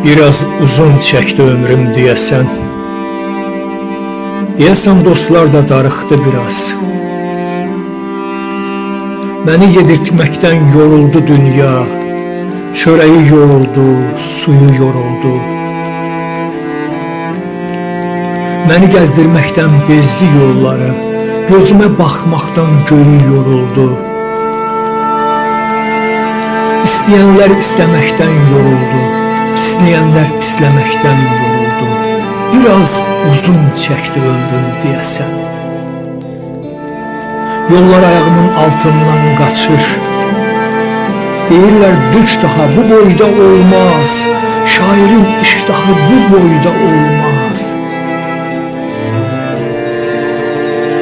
Biraz uzun çəkdi ömrüm deyəsən. Deyəsən dostlar da darıxdı biraz. Məni yedirtməkdən yoruldu dünya. Çörəyi yoruldu, suyu yoruldu. Məni gəzdirməkdən bezdi yolları. Gözümə baxmaqdan göyü yoruldu. İstəyənlər istəməkdən yoruldu. Pisləyənlər pisləməkdən yoruldu. Biraz uzun çəkdi ömrüm deyəsən. Yollar ayağımın altından qaçır. Deyirlər düş daha bu boyda olmaz. Şairin iştahı bu boyda olmaz.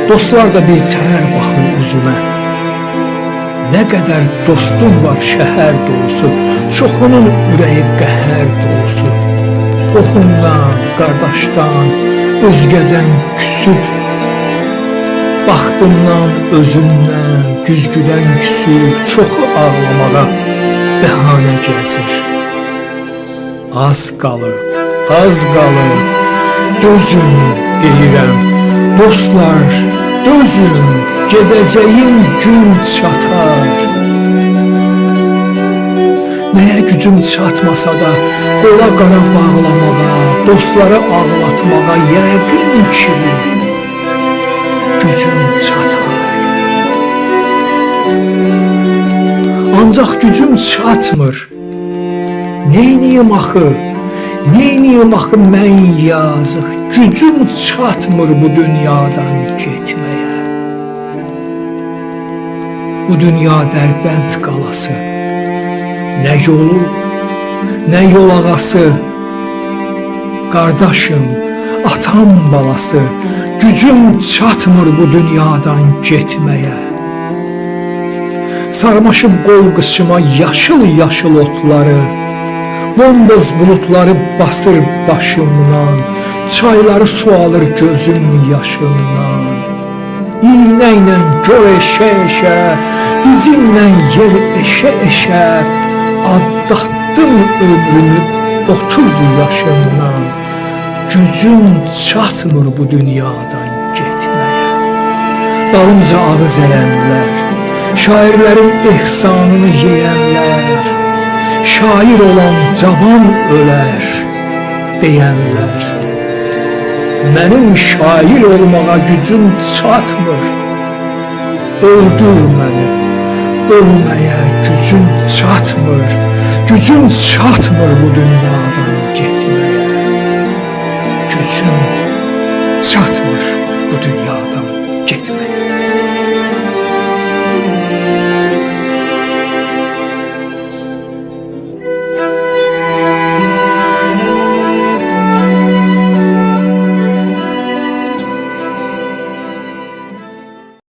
Dostlar da bir tər baxır üzümə. Nə qədər dostum var şəhər dolusu, çoxunun ürəyi qəhər dolusu. Qohumdan, qardaşdan, özgədən küsüb, baxtımdan, özümdən, güzgüdən küsüb, çoxu ağlamağa bəhanə gəzir. Az qalıb, dözün deyirəm, dostlar, dözün, gedəcəyin gün çatar. Nəyə gücüm çatmasa da qola qara bağlamağa, dostları ağlatmağa yəqin ki gücüm çatar. Ancaq gücüm çatmır. Neyniyim axı? Neyniyim axı mən yazıq? Gücüm çatmır bu dünyadan getməyə. Bu dünya Dərbənd qalası. Nə yolu, nə yol ağası. Qardaşım, atam balası, gücüm çatmır bu dünyadan getməyə. Sarmaşıb qol qıçıma yaşıl otları, bomboz bulutları basır başımdan, çayları su alır gözüm yaşından. İğnə ilə gör eşə-eşə, dizimlə yer eşə-eşə, addatdım ömrümü 30 yaşından. Gücüm çatmır bu dünyadan getməyə. Dalımca ağız ələnlər, şairlərin ehsanını yeyənlər, şair olan cavan ölər deyənlər. Mənim şair olmağa gücüm çatmır. Öldür məni, ölməyə gücüm çatmır. Gücüm çatmır bu dünyadan getməyə. Gücüm çatmır bu dünyadan getməyə.